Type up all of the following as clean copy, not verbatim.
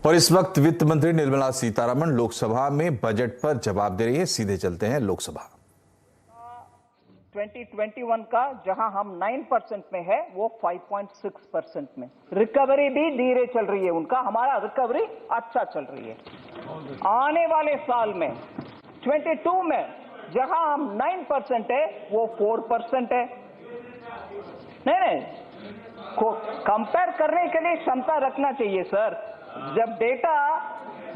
और इस वक्त वित्त मंत्री निर्मला सीतारमण लोकसभा में बजट पर जवाब दे रही है। सीधे चलते हैं लोकसभा। 2021 का जहां हम 9% में है वो 5.6% में। रिकवरी भी धीरे चल रही है उनका, हमारा रिकवरी अच्छा चल रही है। आने वाले साल में 22 में जहां हम 9% है वो 4% है। नहीं, कंपेयर करने के लिए क्षमता रखना चाहिए सर। जब डेटा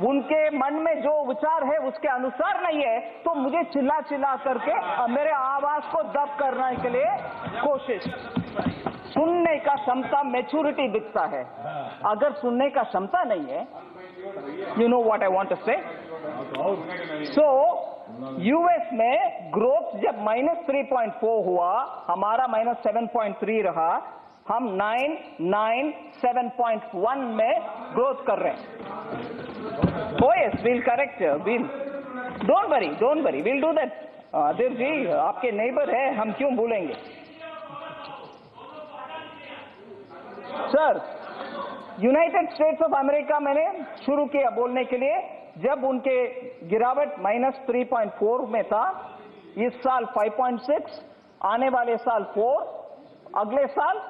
उनके मन में जो विचार है उसके अनुसार नहीं है तो मुझे चिल्ला चिल्ला करके मेरे आवाज को दब करने के लिए कोशिश। सुनने का क्षमता मैच्योरिटी दिखता है, अगर सुनने का क्षमता नहीं है, you know what I want to say. So US में ग्रोथ जब -3.4 हुआ, हमारा -7.3 रहा, हम 7.1 में ग्रोथ कर रहे हैं। Oh yes, we'll correct, we'll don't worry, we'll do that. अदिर जी आपके नेबर है, हम क्यों भूलेंगे। Sir, United states of America मैंने शुरू किया बोलने के लिए, जब उनके गिरावट -3.4 में था, इस साल 5.6, आने वाले साल 4, अगले साल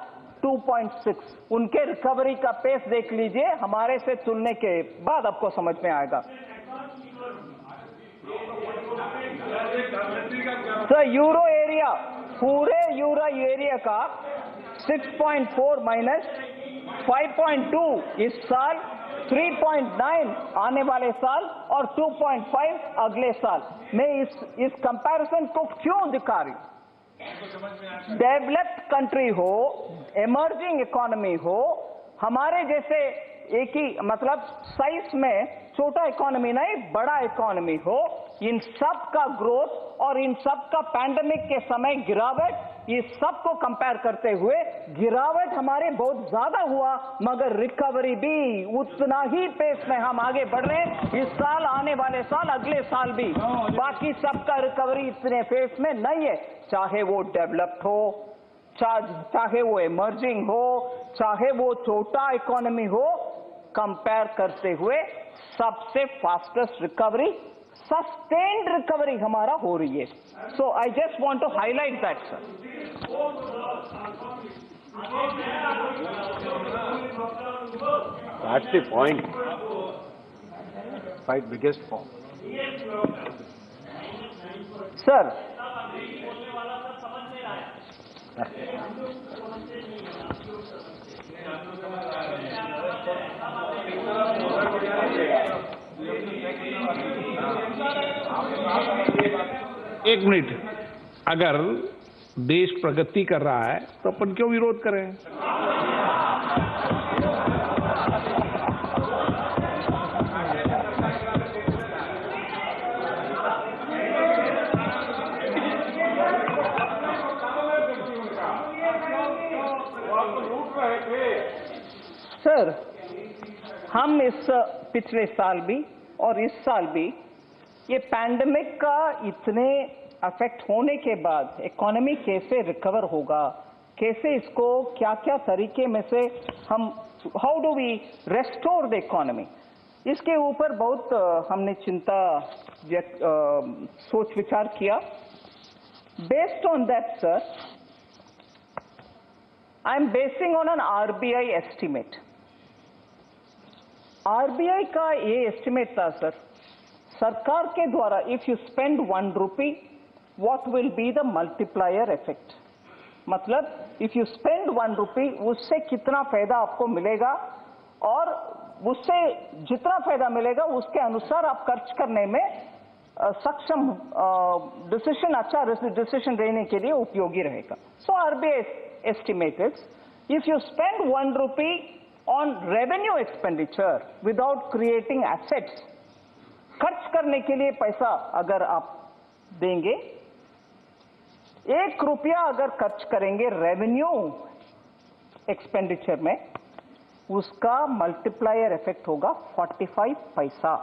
2.6। उनके रिकवरी का पेस देख लीजिए, हमारे से तुलने के बाद आपको समझ में आएगा। तो यूरो एरिया, पूरे यूरो एरिया का 6.4 माइनस 5.2 इस साल, 3.9 आने वाले साल और 2.5 अगले साल। मैं इस कंपैरिजन को क्यों दिखा रही हूं? डेवलप्ड कंट्री हो, इमर्जिंग इकोनॉमी हो, हमारे जैसे एक ही मतलब साइज में छोटा इकोनॉमी नहीं बड़ा इकोनॉमी हो, इन सब का ग्रोथ और इन सब का पैंडेमिक के समय गिरावट, ये सब को कंपेयर करते हुए गिरावट हमारे बहुत ज्यादा हुआ, मगर रिकवरी भी उतना ही पेस में हम आगे बढ़ रहे हैं। इस साल, आने वाले साल, अगले साल भी बाकी सबका रिकवरी इतने पेस में नहीं है, चाहे वो डेवलप्ड हो, चाहे वो इमर्जिंग हो, चाहे वो छोटा इकोनॉमी हो। कंपेयर करते हुए सबसे फास्टेस्ट रिकवरी, सस्टेन्ड रिकवरी हमारा हो रही है। So I just want to highlight that sir. That's the point. Fight biggest form. Sir, एक मिनट, अगर देश प्रगति कर रहा है तो अपन क्यों विरोध करें? सर, हम इस पिछले साल भी और इस साल भी ये पैंडेमिक का इतने अफेक्ट होने के बाद इकोनॉमी कैसे रिकवर होगा, कैसे इसको क्या क्या तरीके में से हम, how do we restore the economy, इसके ऊपर बहुत हमने चिंता सोच विचार किया। Based on that sir, I am basing on an RBI estimate. RBI का ये एस्टिमेट था सर, सरकार के द्वारा if you spend 1 rupee what will be the multiplier effect. मतलब इफ यू स्पेंड 1 रुपी उससे कितना फायदा आपको मिलेगा, और उससे जितना फायदा मिलेगा उसके अनुसार आप खर्च करने में सक्षम, डिसीजन, अच्छा डिसीजन लेने के लिए उपयोगी रहेगा। So RBI estimate is if you spend 1 rupee on revenue expenditure without creating assets, खर्च करने के लिए पैसा अगर आप देंगे, 1 रुपया अगर खर्च करेंगे रेवेन्यू एक्सपेंडिचर में, उसका मल्टीप्लायर इफेक्ट होगा 45 पैसा।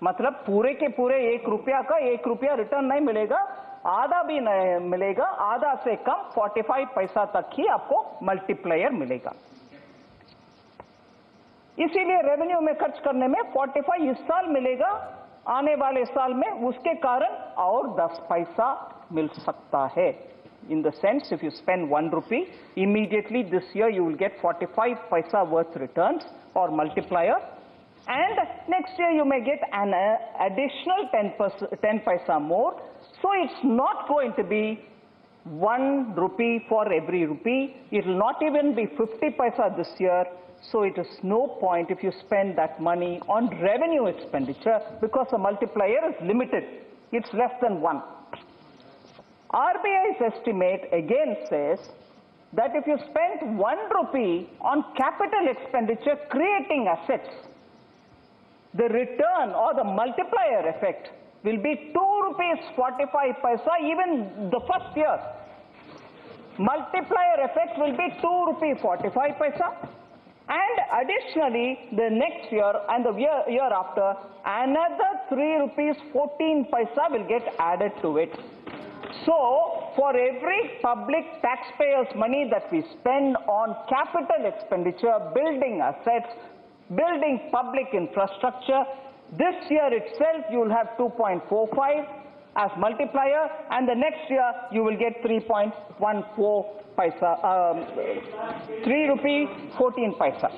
मतलब पूरे के पूरे 1 रुपया का 1 रुपया रिटर्न नहीं मिलेगा, आधा भी नहीं मिलेगा, आधा से कम 45 पैसा तक ही आपको मल्टीप्लायर मिलेगा। इसीलिए रेवेन्यू में खर्च करने में 45 इस साल मिलेगा, आने वाले साल में उसके कारण और 10 पैसा मिल सकता है. In the sense, if you spend 1 rupee, immediately this year you will get 45 paisa worth returns or multiplier, and next year you may get an additional 10 paisa more. So it's not going to be 1 rupee for every rupee. It will not even be 50 paisa this year. So it is no point if you spend that money on revenue expenditure, because the multiplier is limited. It's less than 1. RBI's estimate again says that if you spend 1 rupee on capital expenditure creating assets, the return or the multiplier effect will be 2 rupees 45 paisa even the first year. Multiplier effect will be 2 rupees 45 paisa, and additionally the next year and the year after another 3 rupees 14 paisa will get added to it. So, for every public taxpayers' money that we spend on capital expenditure, building assets, building public infrastructure, this year itself you will have 2.45 as multiplier, and the next year you will get 3.14 paisa, 3 rupee 14 paisa.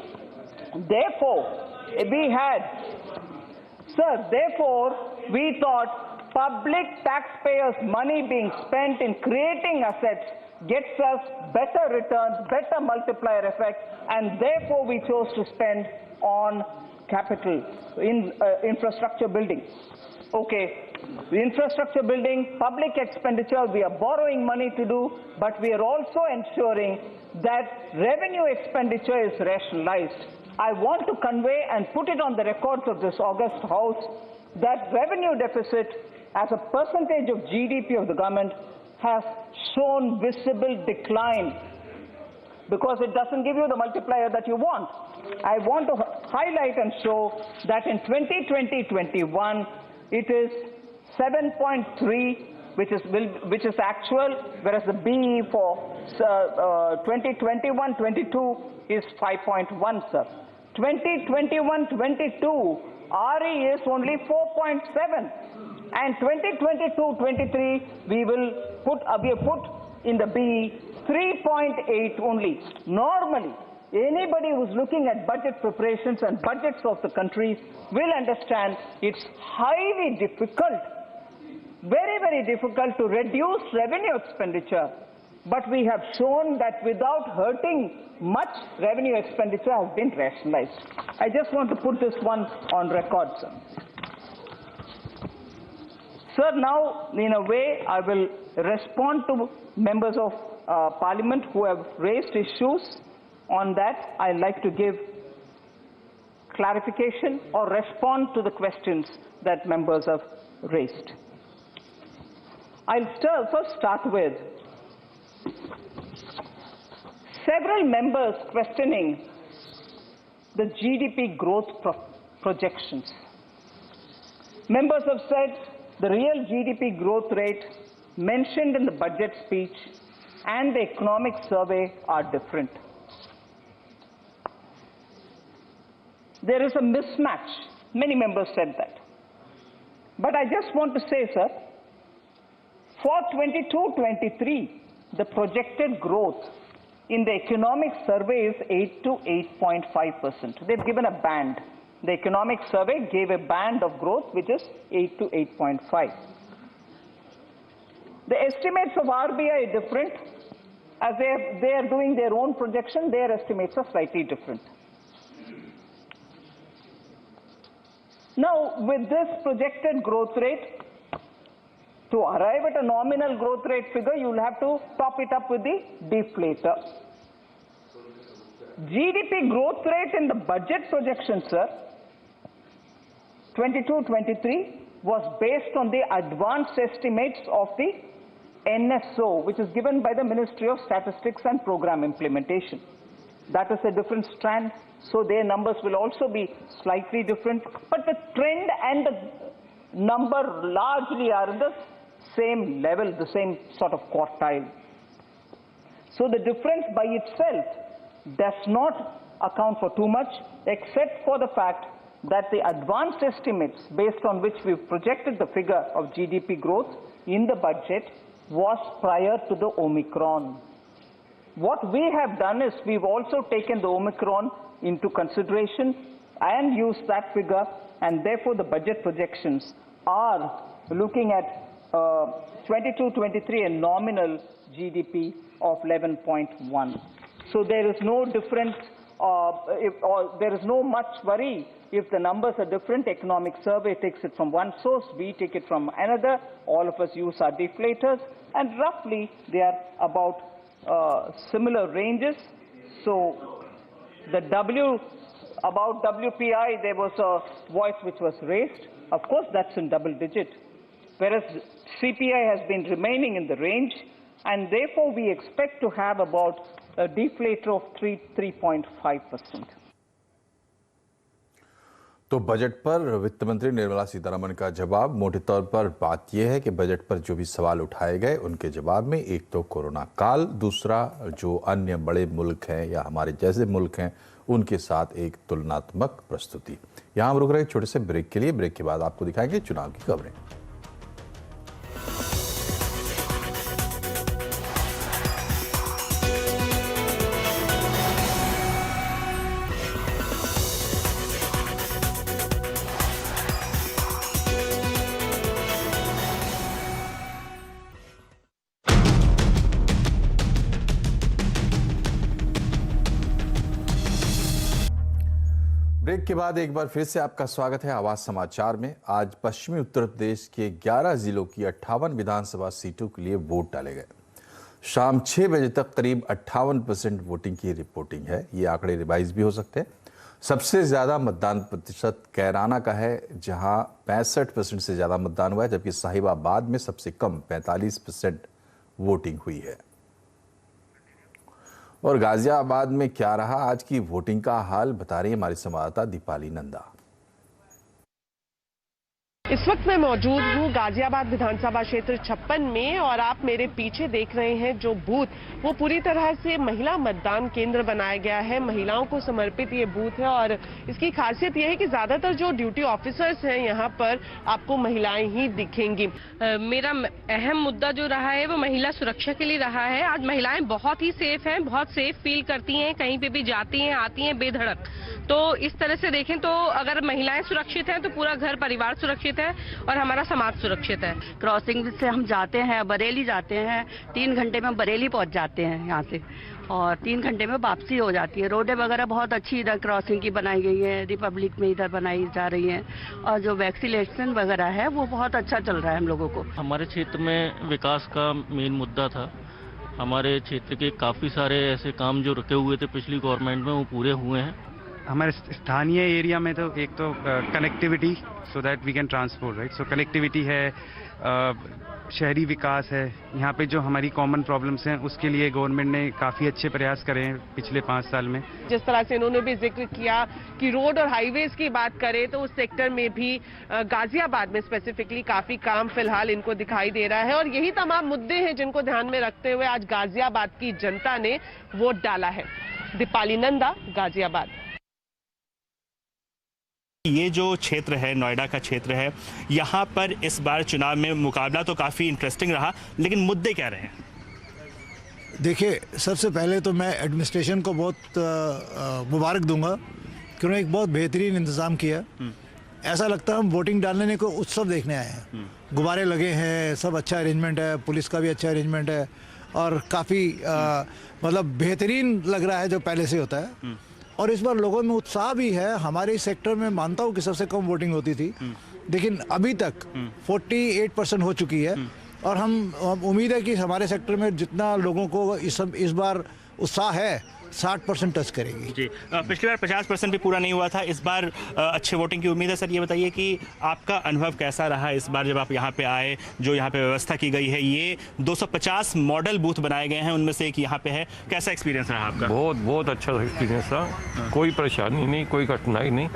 Therefore, we thought public taxpayers' money being spent in creating assets gets us better returns, better multiplier effect, and therefore we chose to spend on capital, in infrastructure building. Okay, the infrastructure building, public expenditure, we are borrowing money to do, but we are also ensuring that revenue expenditure is rationalized. I want to convey and put it on the records of this august House that revenue deficit as a percentage of GDP of the government has shown visible decline, because it doesn't give you the multiplier that you want. I want to highlight and show that in 2020-21, it is 7.3, which is actual, whereas the BE for 2021-22 is 5.1, sir. 2021-22, RE is only 4.7. And 2022-23, we have put in the BE 3.8 only. Normally, anybody who's looking at budget preparations and budgets of the countries will understand it's highly difficult, very, very difficult to reduce revenue expenditure. But we have shown that without hurting much, revenue expenditure has been rationalized. I just want to put this one on record, sir. Sir, now, in a way, I will respond to members of Parliament who have raised issues. On that, I'd like to give clarification or respond to the questions that members have raised. I'll first start with several members questioning the GDP growth projections. Members have said the real GDP growth rate mentioned in the budget speech and the economic survey are different. There is a mismatch. Many members said that. But I just want to say, sir, for 22-23, the projected growth in the economic survey is 8 to 8.5%. They've given a band. The economic survey gave a band of growth which is 8 to 8.5. The estimates of RBI are different. As they are doing their own projection, their estimates are slightly different. Now, with this projected growth rate, to arrive at a nominal growth rate figure, you will have to top it up with the deflator. GDP growth rate in the budget projection, sir, 22-23 was based on the advanced estimates of the NSO, which is given by the Ministry of Statistics and Program Implementation. That is a different strand, so their numbers will also be slightly different, but the trend and the number largely are in the same level, the same sort of quartile. So the difference by itself does not account for too much, except for the fact that the advanced estimates based on which we've projected the figure of GDP growth in the budget was prior to the Omicron. What we have done is we've also taken the Omicron into consideration and used that figure, and therefore the budget projections are looking at 22-23 a nominal GDP of 11.1. So there is no difference, there is no much worry if the numbers are different. Economic Survey takes it from one source, we take it from another. All of us use our deflators, and roughly they are about similar ranges. So the about WPI, there was a voice which was raised. Of course, that's in double digit, whereas CPI has been remaining in the range, and therefore we expect to have about a deflator of 3.5%. तो budget पर वित्त मंत्री निर्मला सीतारमण का जवाब, मोटे तौर पर बात यह है कि बजट पर जो भी सवाल उठाए गए उनके जवाब में एक तो कोरोना काल, दूसरा जो अन्य बड़े मुल्क हैं या हमारे जैसे मुल्क हैं उनके साथ एक तुलनात्मक प्रस्तुति। यहाँ हम रुक रहे छोटे से ब्रेक के लिए। ब्रेक के बाद आपको दिखाएंगे चुनाव की खबरें। ब्रेक के बाद एक बार फिर से आपका स्वागत है आवाज समाचार में। आज पश्चिमी उत्तर प्रदेश के 11 जिलों की 58 विधानसभा सीटों के लिए वोट डाले गए। शाम 6 बजे तक करीब 58% वोटिंग की रिपोर्टिंग है। ये आंकड़े रिवाइज भी हो सकते हैं। सबसे ज्यादा मतदान प्रतिशत कैराना का है, जहां 65% से ज्यादा मतदान हुआ है, जबकि साहिबाबाद में सबसे कम 45% वोटिंग हुई है। और गाजियाबाद में क्या रहा आज की वोटिंग का हाल, बता रही है हमारी संवाददाता दीपाली नंदा। इस वक्त मैं मौजूद हूँ गाजियाबाद विधानसभा क्षेत्र 56 में, और आप मेरे पीछे देख रहे हैं जो बूथ, वो पूरी तरह से महिला मतदान केंद्र बनाया गया है। महिलाओं को समर्पित ये बूथ है, और इसकी खासियत ये है कि ज्यादातर जो ड्यूटी ऑफिसर्स हैं यहाँ पर आपको महिलाएं ही दिखेंगी। मेरा अहम मुद्दा जो रहा है वो महिला सुरक्षा के लिए रहा है। आज महिलाएं बहुत ही सेफ हैं, बहुत सेफ फील करती हैं, कहीं पे भी जाती हैं आती हैं बेधड़क। तो इस तरह से देखें तो अगर महिलाएं सुरक्षित हैं तो पूरा घर परिवार सुरक्षित है और हमारा समाज सुरक्षित है। क्रॉसिंग से हम जाते हैं, बरेली जाते हैं, 3 घंटे में बरेली पहुंच जाते हैं यहाँ से, और 3 घंटे में वापसी हो जाती है। रोडें वगैरह बहुत अच्छी इधर क्रॉसिंग की बनाई गई है, रिपब्लिक में इधर बनाई जा रही है, और जो वैक्सीनेशन वगैरह है वो बहुत अच्छा चल रहा है हम लोगों को। हमारे क्षेत्र में विकास का मेन मुद्दा था। हमारे क्षेत्र के काफ़ी सारे ऐसे काम जो रुके हुए थे पिछली गवर्नमेंट में, वो पूरे हुए हैं। हमारे स्थानीय एरिया में तो एक तो connectivity, so that we can transport, right. So connectivity है, शहरी विकास है। यहाँ पे जो हमारी कॉमन प्रॉब्लम्स हैं उसके लिए गवर्नमेंट ने काफ़ी अच्छे प्रयास करे हैं पिछले 5 साल में। जिस तरह से इन्होंने भी जिक्र किया कि रोड और हाईवेज की बात करें तो उस सेक्टर में भी गाजियाबाद में स्पेसिफिकली काफी काम फिलहाल इनको दिखाई दे रहा है, और यही तमाम मुद्दे हैं जिनको ध्यान में रखते हुए आज गाजियाबाद की जनता ने वोट डाला है। दीपाली नंदा, गाजियाबाद। ये जो क्षेत्र है, नोएडा का क्षेत्र है, यहाँ पर इस बार चुनाव में मुकाबला तो काफ़ी इंटरेस्टिंग रहा, लेकिन मुद्दे क्या रहे? देखिए, सबसे पहले तो मैं एडमिनिस्ट्रेशन को बहुत मुबारक दूंगा कि उन्होंने एक बहुत बेहतरीन इंतज़ाम किया। ऐसा लगता है हम वोटिंग डालने को उत्सव देखने आए हैं। गुब्बारे लगे हैं, सब अच्छा अरेंजमेंट है, पुलिस का भी अच्छा अरेंजमेंट है, और काफ़ी मतलब बेहतरीन लग रहा है जो पहले से होता है। और इस बार लोगों में उत्साह भी है। हमारे सेक्टर में मानता हूँ कि सबसे कम वोटिंग होती थी, लेकिन अभी तक 48% हो चुकी है, और हम उम्मीद है कि हमारे सेक्टर में जितना लोगों को इस बार उत्साह है 60% टच करेगी। जी, पिछली बार 50% भी पूरा नहीं हुआ था, इस बार अच्छे वोटिंग की उम्मीद है। सर, ये बताइए कि आपका अनुभव कैसा रहा इस बार जब आप यहाँ पे आए? जो यहाँ पे व्यवस्था की गई है, ये 250 मॉडल बूथ बनाए गए हैं, उनमें से एक यहाँ पे है। कैसा एक्सपीरियंस रहा आपका? बहुत अच्छा एक्सपीरियंस रहा। कोई परेशानी नहीं, कोई कठिनाई नहीं।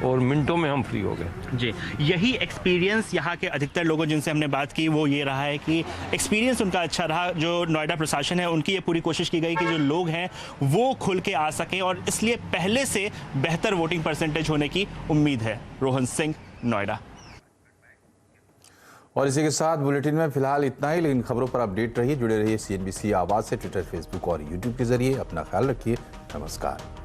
और मिनटों में हम फ्री हो गए। जी, यही एक्सपीरियंस यहाँ के अधिकतर लोगों जिनसे हमने बात की वो ये रहा है कि एक्सपीरियंस उनका अच्छा रहा। जो नोएडा प्रशासन है उनकी ये पूरी कोशिश की गई कि जो लोग हैं वो खुल के आ सकें और इसलिए पहले से बेहतर वोटिंग परसेंटेज होने की उम्मीद है। रोहन सिंह, नोएडा। और इसी के साथ बुलेटिन में फिलहाल इतना ही, लेकिन खबरों पर अपडेट रहिए, जुड़े रहिए CNBC आवाज से ट्विटर, फेसबुक और यूट्यूब के जरिए। अपना ख्याल रखिए। नमस्कार।